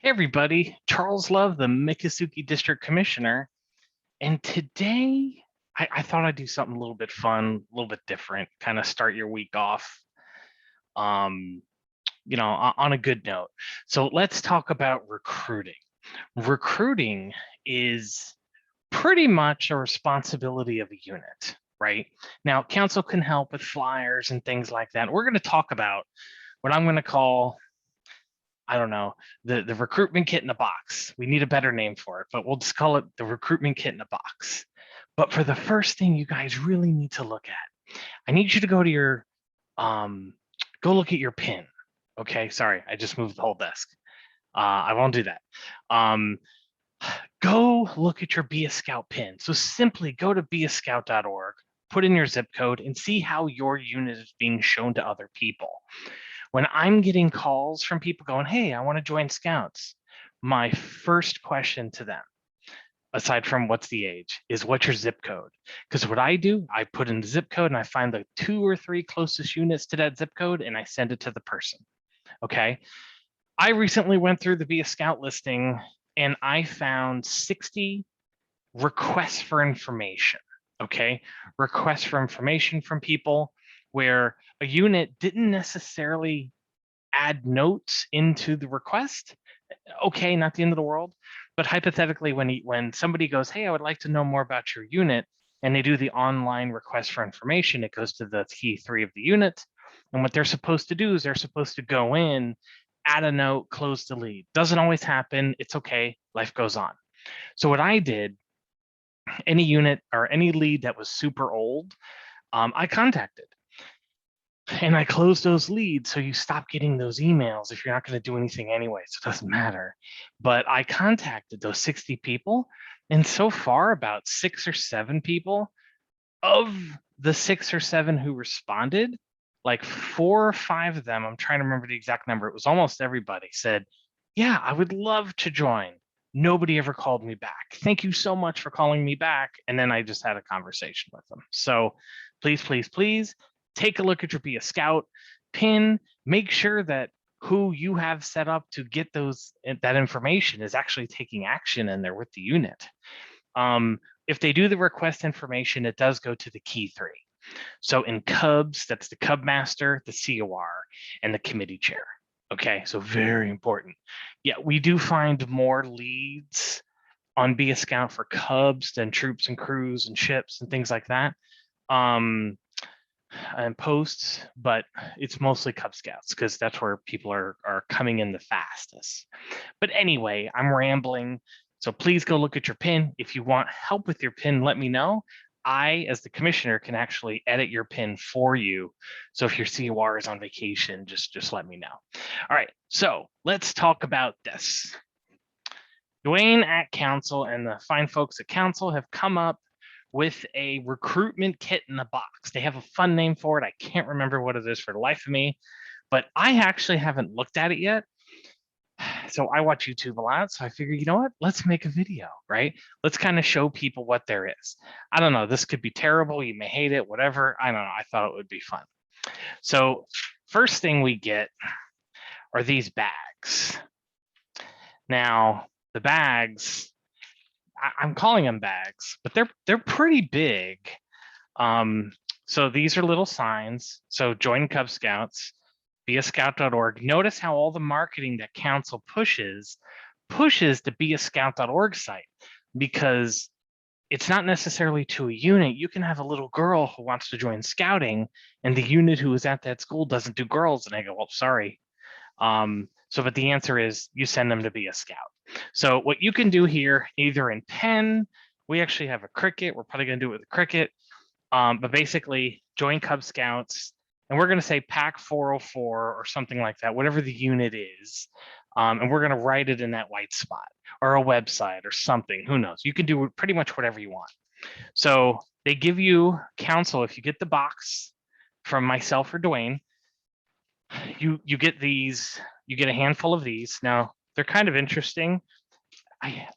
Hey everybody, Charles Love, the Miccosukee District Commissioner. And today I thought I'd do something a little bit fun, a little bit different, kind of start your week off um, on a good note. So let's talk about recruiting. Recruiting is pretty much a responsibility of a unit, right? Now, council can help with flyers and things like that. We're going to talk about what I'm going to call, I don't know, the recruitment kit in a box. We need a better name for it, but we'll just call it the recruitment kit in a box. But for the first thing you guys really need to look at, I need you to go to your go look at your pin. Okay, sorry, I just moved the whole desk. I won't do that. Um, go look at your Be a Scout pin. So simply go to beascout.org, put in your zip code, and see how your unit is being shown to other people. When I'm getting calls from people going, hey, I want to join Scouts, my first question to them, aside from what's the age, is what's your zip code? Because what I do, I put in the zip code and I find the 2 or 3 closest units to that zip code and I send it to the person. Okay. I recently went through the Be a Scout listing and I found 60 requests for information. Okay. Requests for information from people where a unit didn't necessarily add notes into the request. Okay, not the end of the world. But hypothetically, when somebody goes, hey, I would like to know more about your unit, and they do the online request for information, it goes to the key 3 of the unit. And what they're supposed to do is they're supposed to go in, add a note, close the lead. Doesn't always happen. It's okay. Life goes on. So what I did, any unit or any lead that was super old, I contacted. And I closed those leads so you stop getting those emails if you're not going to do anything anyway, so it doesn't matter. But I contacted those 60 people, and so far about 6 or 7 people, of the 6 or 7 who responded, like 4 or 5 of them, I'm trying to remember the exact number, it was almost everybody, said, yeah, I would love to join. Nobody ever called me back. Thank you so much for calling me back. And then I just had a conversation with them. So please, please, please take a look at your Be a Scout pin. Make sure that who you have set up to get that information is actually taking action and they're with the unit. If they do the request information, it does go to the key 3. So in Cubs, that's the Cub Master, the COR, and the committee chair. Okay, so very important. Yeah, we do find more leads on Be a Scout for Cubs than troops and crews and ships and things like that. And posts, but it's mostly Cub Scouts because that's where people are coming in the fastest. But anyway, I'm rambling. So please go look at your pin. If you want help with your pin, let me know. I, as the commissioner, can actually edit your pin for you. So if your COR is on vacation, just let me know. All right, so let's talk about this. Dwayne at council and the fine folks at council have come up with a recruitment kit in a box. They have a fun name for it. I can't remember what it is for the life of me, but I actually haven't looked at it yet. So I watch YouTube a lot. So I figure, you know what? Let's make a video, right? Let's kind of show people what there is. I don't know. This could be terrible. You may hate it, whatever. I don't know. I thought it would be fun. So first thing we get are these bags. Now, the bags, I'm calling them bags, but they're pretty big. So these are little signs. So join Cub Scouts, beascout.org. Notice how all the marketing that council pushes to beascout.org site, because it's not necessarily to a unit. You can have a little girl who wants to join scouting and the unit who is at that school doesn't do girls. And I go, well, sorry. But the answer is you send them to Be a Scout. So what you can do here, either in pen, we actually have a Cricut. We're probably going to do it with a Cricut. But basically join Cub Scouts, and we're going to say pack 404 or something like that, whatever the unit is. And we're going to write it in that white spot or a website or something. Who knows? You can do pretty much whatever you want. So they give you counsel. If you get the box from myself or Dwayne, you get these, you get a handful of these. Now they're kind of interesting.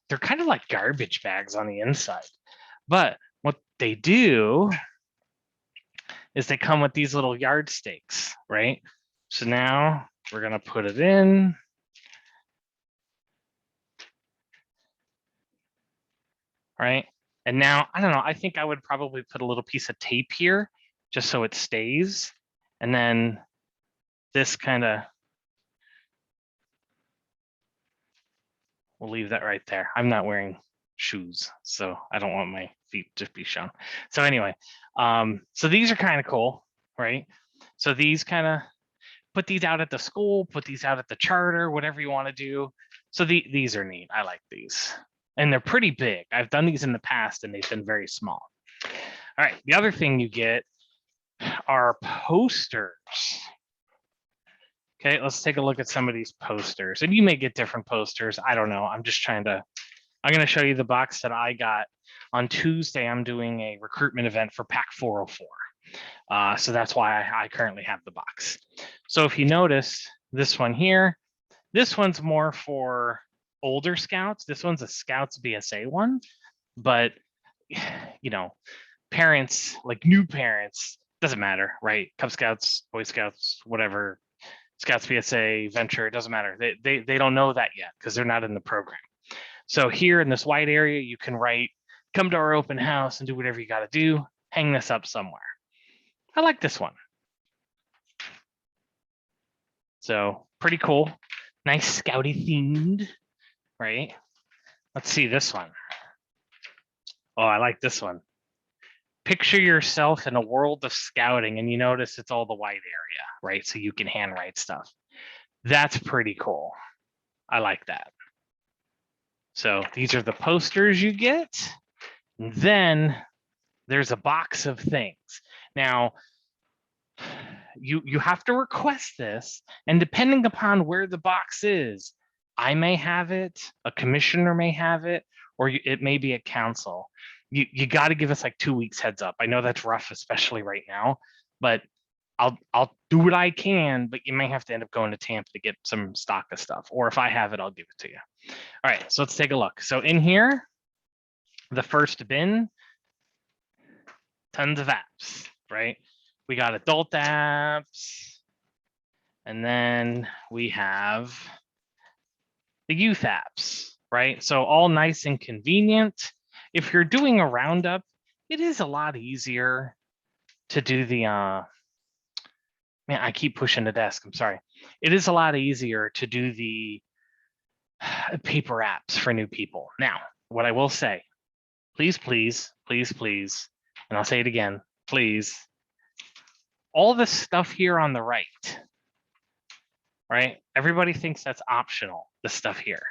They're kind of like garbage bags on the inside, but what they do is they come with these little yardsticks, right? So now we're gonna put it in. right? And now, I don't know, I think I would probably put a little piece of tape here just so it stays. And then this kind of, we'll leave that right there. I'm not wearing shoes, so I don't want my feet to be shown. So anyway, so these are kind of cool, right? So these kind of, put these out at the school, put these out at the charter, whatever you want to do. So these are neat. I like these. And they're pretty big. I've done these in the past and they've been very small. All right, the other thing you get are posters. Okay, let's take a look at some of these posters. And you may get different posters. I don't know. I'm going to show you the box that I got. On Tuesday, I'm doing a recruitment event for PAC 404. So that's why I currently have the box. So if you notice this one here, this one's more for older scouts. This one's a Scouts BSA one, but you know, parents, like new parents, doesn't matter, right? Cub Scouts, Boy Scouts, whatever, Scouts BSA, Venture, it doesn't matter. They don't know that yet because they're not in the program. So here in this white area, you can write, come to our open house and do whatever you got to do, hang this up somewhere. I like this one. So pretty cool. Nice Scouty themed, right? Let's see this one. Oh, I like this one. Picture yourself in a world of scouting, and you notice it's all the white area, right? So you can handwrite stuff. That's pretty cool. I like that. So these are the posters you get. And then there's a box of things. Now, you have to request this, and depending upon where the box is, I may have it, a commissioner may have it, or it may be at council. You got to give us like 2 weeks heads up. I know that's rough, especially right now, but I'll do what I can, but you may have to end up going to Tampa to get some stock of stuff, or if I have it, I'll give it to you. All right, so let's take a look. So in here, the first bin, tons of apps, right? We got adult apps, and then we have the youth apps, right? So all nice and convenient. If you're doing a roundup, it is a lot easier to do the, man, I keep pushing the desk, I'm sorry. It is a lot easier to do the paper apps for new people. Now, what I will say, please, please, please, please, and I'll say it again, please, all the stuff here on the right, everybody thinks that's optional, the stuff here.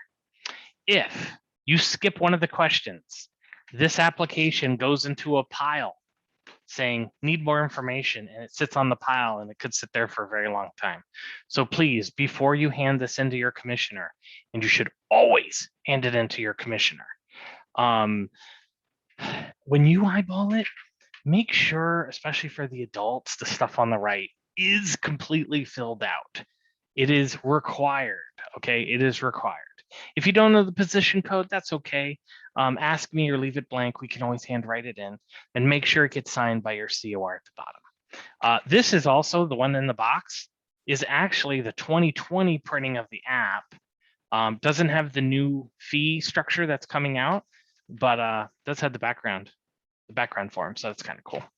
If you skip one of the questions, this application goes into a pile saying need more information, and it sits on the pile and it could sit there for a very long time. So please, before you hand this into your commissioner, and you should always hand it into your commissioner, when you eyeball it, make sure, especially for the adults, the stuff on the right is completely filled out. It is required, okay? It is required. If you don't know the position code, that's okay. Ask me or leave it blank. We can always handwrite it in, and make sure it gets signed by your COR at the bottom. This is also the one in the box, is actually the 2020 printing of the app. Doesn't have the new fee structure that's coming out, but does have the background form, so that's kind of cool. All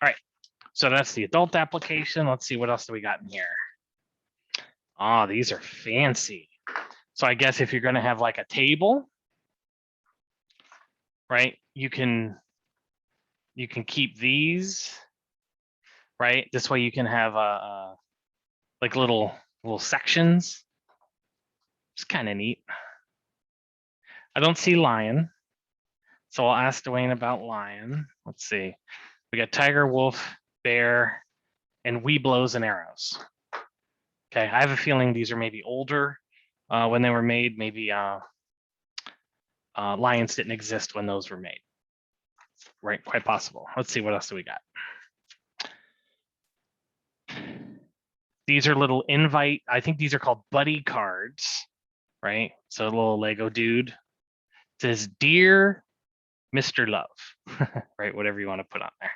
right, so that's the adult application. Let's see, what else do we got in here? Oh, these are fancy. So I guess if you're going to have like a table, right, you can keep these, right? This way you can have like little sections. It's kind of neat. I don't see lion, so I'll ask Dwayne about lion. Let's see. We got tiger, wolf, bear, and weeblos and arrows. Okay, I have a feeling these are maybe older when they were made. Maybe lions didn't exist when those were made. Right, quite possible. Let's see, what else do we got? These are little invite, I think these are called buddy cards, right? So a little Lego dude. It says, Dear Mr. Love, right? Whatever you want to put on there.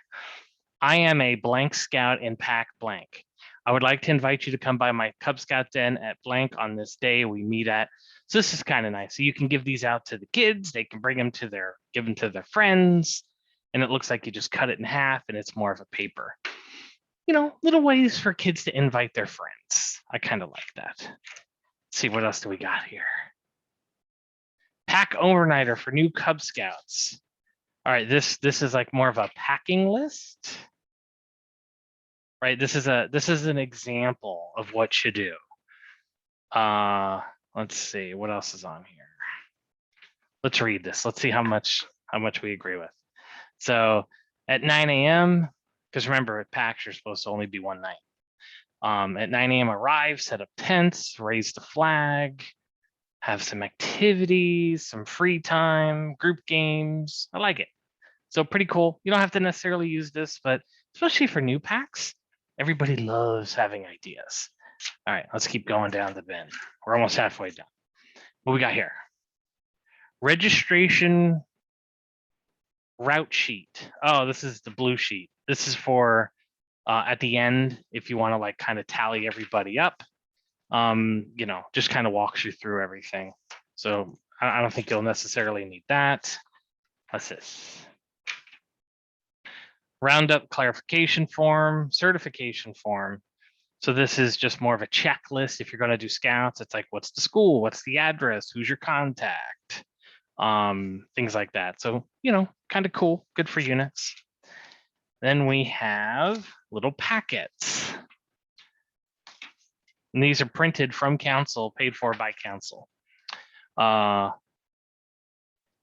I am a blank scout in PAC blank. I would like to invite you to come by my Cub Scout den at blank on this day we meet at. So this is kind of nice. So you can give these out to the kids. They can bring them to give them to their friends. And it looks like you just cut it in half and it's more of a paper. Little ways for kids to invite their friends. I kind of like that. Let's see, what else do we got here? Pack overnighter for new Cub Scouts. All right, this is like more of a packing list. Right, this is an example of what you do. Let's see, what else is on here? Let's read this. Let's see how much we agree with. So at 9 a.m., because remember, at PAX, you're supposed to only be one night. At 9 a.m., arrive, set up tents, raise the flag, have some activities, some free time, group games. I like it. So pretty cool. You don't have to necessarily use this, but especially for new PAX, everybody loves having ideas. All right, let's keep going down the bin. We're almost halfway done. What we got here? Registration route sheet. Oh, this is the blue sheet. This is for at the end, if you want to like kind of tally everybody up. Just kind of walks you through everything. So I don't think you'll necessarily need that. What's this? Roundup clarification form, certification form. So this is just more of a checklist. If you're going to do scouts, it's like, what's the school? What's the address? Who's your contact? Things like that. So, kind of cool, good for units. Then we have little packets. And these are printed from council, paid for by council.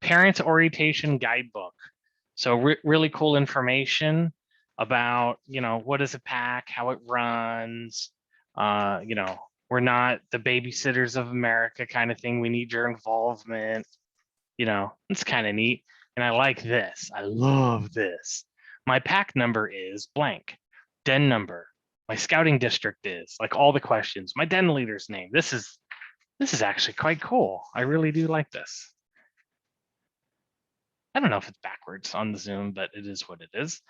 Parent orientation guidebook. So really cool information about, what is a pack, how it runs. We're not the babysitters of America kind of thing. We need your involvement. It's kind of neat. And I like this. I love this. My pack number is blank. Den number. My scouting district is, like, all the questions. My den leader's name. This is actually quite cool. I really do like this. I don't know if it's backwards on the Zoom, but it is what it is.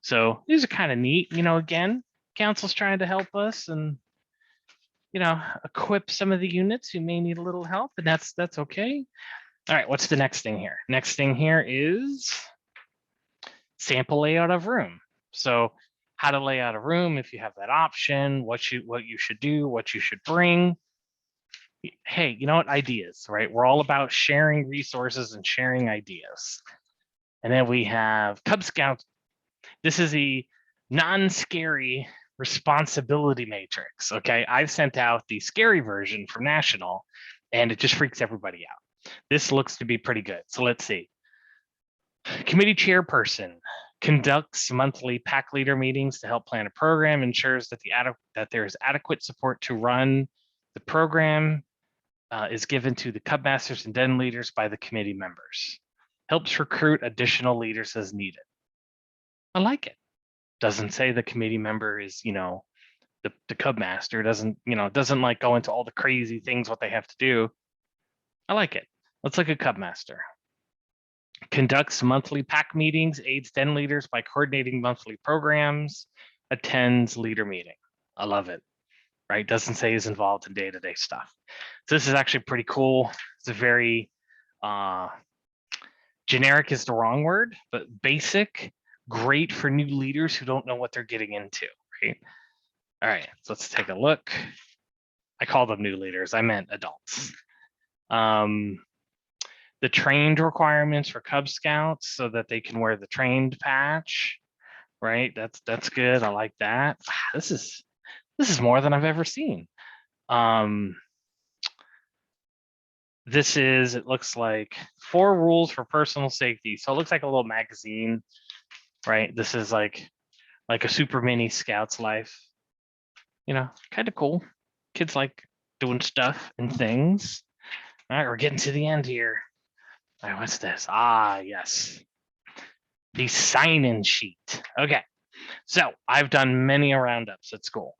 So these are kind of neat. Again, council's trying to help us and, equip some of the units who may need a little help, and that's okay. All right, what's the next thing here? Next thing here is sample layout of room. So how to lay out a room if you have that option, what you should do, what you should bring. Hey, you know what? Ideas, right? We're all about sharing resources and sharing ideas. And then we have Cub Scouts. This is a non-scary responsibility matrix, okay? I've sent out the scary version from National, and it just freaks everybody out. This looks to be pretty good. So let's see. Committee chairperson conducts monthly pack leader meetings to help plan a program, ensures that there is adequate support to run the program, is given to the Cub Masters and Den leaders by the committee members. Helps recruit additional leaders as needed. I like it. Doesn't say the committee member is, the Cub Master. Doesn't like go into all the crazy things what they have to do. I like it. Let's look at Cub Master. Conducts monthly pack meetings, aids den leaders by coordinating monthly programs, attends leader meeting. I love it. Right? Doesn't say he's involved in day-to-day stuff. So this is actually pretty cool. It's a very generic is the wrong word, but basic, great for new leaders who don't know what they're getting into, right? All right, so let's take a look. I call them new leaders. I meant adults. The trained requirements for Cub Scouts so that they can wear the trained patch, right? That's good. I like that. This is more than I've ever seen. It looks like 4 rules for personal safety. So it looks like a little magazine, right? This is like a super mini Scout's life. Kind of cool. Kids like doing stuff and things. All right, we're getting to the end here. All right, what's this? Ah, yes. The sign-in sheet. Okay, so I've done many roundups at school.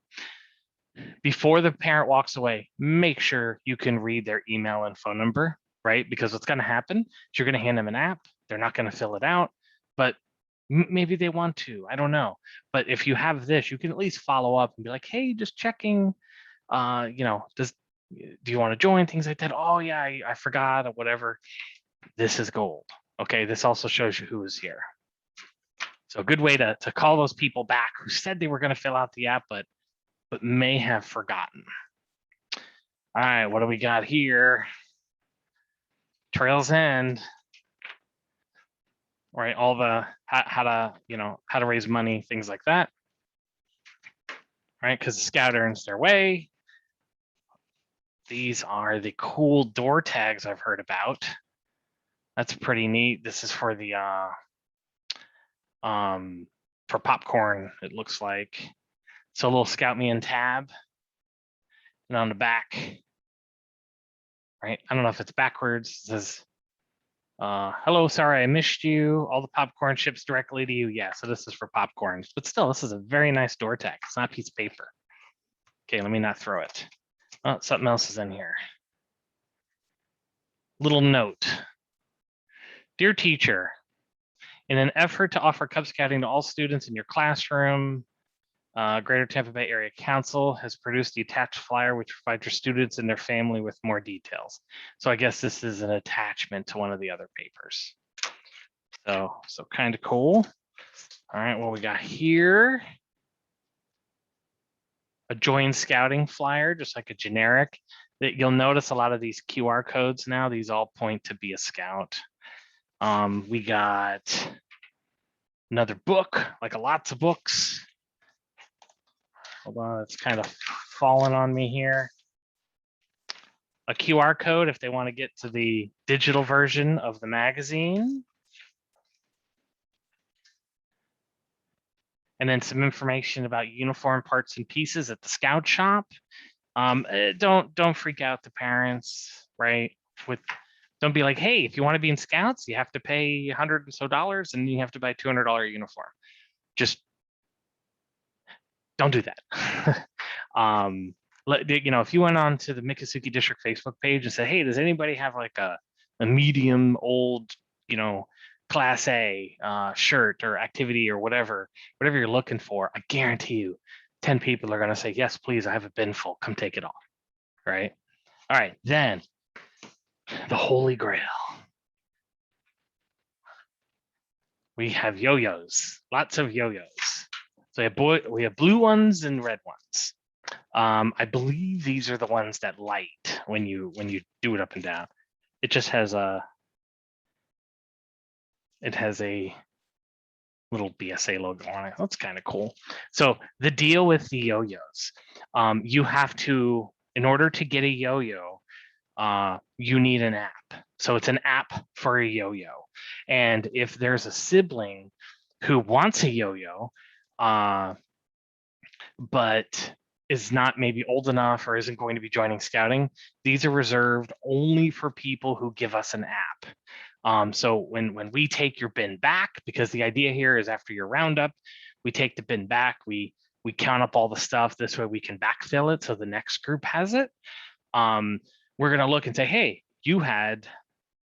Before the parent walks away, make sure you can read their email and phone number, right? Because what's going to happen is you're going to hand them an app. They're not going to fill it out, but Maybe they want to, I don't know. But if you have this, you can at least follow up and be like, hey, just checking, do you want to join, things like that. Oh yeah, I forgot or whatever. This is gold. Okay, this also shows you who is here. So a good way to call those people back who said they were going to fill out the app, but may have forgotten. All right, what do we got here? Trails End, right? All the how to raise money, things like that, right? Because the scout earns their way. These are the cool door tags I've heard about. That's pretty neat. This is for the for popcorn, it looks like. So a little Scout Me In tab. And on the back, right? I don't know if it's backwards. It says, hello, sorry I missed you. All the popcorn ships directly to you. Yeah, so this is for popcorn. But still, this is a very nice door tag. It's not a piece of paper. Okay, let me not throw it. Oh, something else is in here. Little note. Dear teacher, in an effort to offer Cub Scouting to all students in your classroom, Greater Tampa Bay Area Council has produced the attached flyer, which provides your students and their family with more details. So I guess this is an attachment to one of the other papers. So kind of cool. All right, what we got here. A join scouting flyer, just like a generic. That you'll notice a lot of these QR codes now, these all point to be a scout. We got another book, like lots of books. Hold on, it's kind of fallen on me here. A QR code if they want to get to the digital version of the magazine. And then some information about uniform parts and pieces at the scout shop. Don't freak out the parents, right? Don't be like, hey, if you want to be in scouts, you have to pay $100 and so and you have to buy a $200 uniform. Just don't do that. If you went on to the Miccosukee District Facebook page and said, hey, does anybody have like a medium old, class A shirt or activity or whatever you're looking for, I guarantee you 10 people are going to say, yes, please, I have a bin full, come take it all, right? All right, then the Holy Grail. We have yo-yos, lots of yo-yos. So we have blue ones and red ones. I believe these are the ones that light when you do it up and down. It just has a little BSA logo on it. That's kind of cool. So the deal with the yo-yos, you have to, in order to get a yo-yo, you need an app. So it's an app for a yo-yo. And if there's a sibling who wants a yo-yo, but is not maybe old enough or isn't going to be joining scouting, these are reserved only for people who give us an app. So when we take your bin back, because the idea here is after your roundup, we take the bin back, we count up all the stuff. This way we can backfill it so the next group has it. We're going to look and say, hey,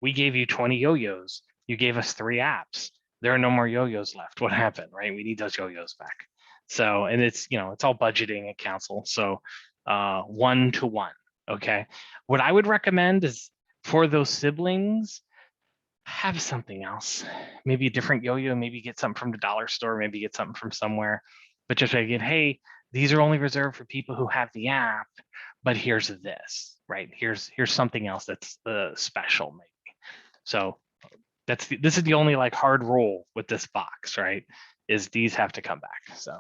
we gave you 20 yo-yos. You gave us 3 apps. There are no more yo-yos left. What happened, right? We need those yo-yos back. So, and it's, it's all budgeting at council. So 1-to-1, okay? What I would recommend is for those siblings, have something else. Maybe a different yo-yo, maybe get something from the dollar store, maybe get something from somewhere. But just again, hey, these are only reserved for people who have the app, but here's this, right? Here's something else that's special, maybe. So this is the only like hard rule with this box, right? Is these have to come back. So,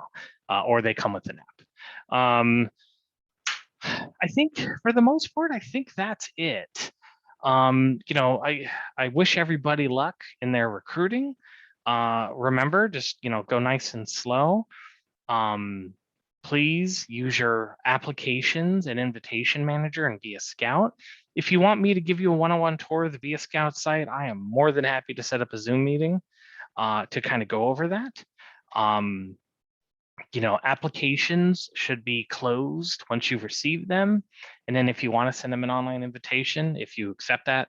or they come with an app. I think for the most part, I think that's it. I wish everybody luck in their recruiting. Remember, just, go nice and slow. Please use your applications and invitation manager and be a scout. If you want me to give you a one-on-one tour of the Be a Scout site, I am more than happy to set up a Zoom meeting to kind of go over that. Applications should be closed once you've received them. And then if you want to send them an online invitation, if you accept that,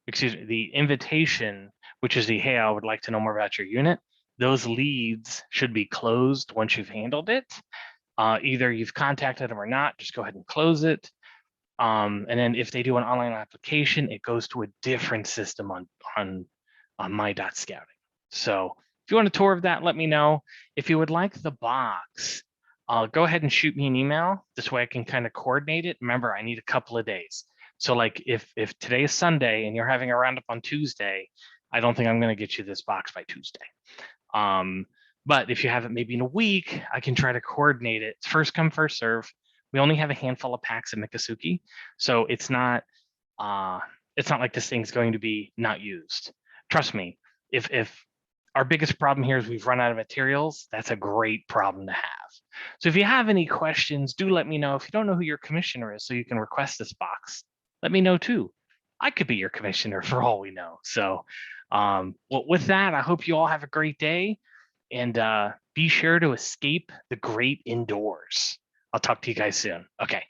the invitation, which is the, hey, I would like to know more about your unit, those leads should be closed once you've handled it. Either you've contacted them or not, just go ahead and close it. And then if they do an online application, it goes to a different system on my.scouting. So if you want a tour of that, let me know. If you would like the box, go ahead and shoot me an email. This way I can kind of coordinate it. Remember, I need a couple of days. So like if today is Sunday and you're having a roundup on Tuesday, I don't think I'm going to get you this box by Tuesday. But if you have it maybe in a week, I can try to coordinate it. It's first come, first serve. We only have a handful of packs at Miccosukee, so it's not like this thing's going to be not used. Trust me, if our biggest problem here is we've run out of materials, that's a great problem to have. So if you have any questions, do let me know. If you don't know who your commissioner is, so you can request this box, let me know too. I could be your commissioner for all we know. So well, with that, I hope you all have a great day, and be sure to escape the great indoors. I'll talk to you guys soon. Okay.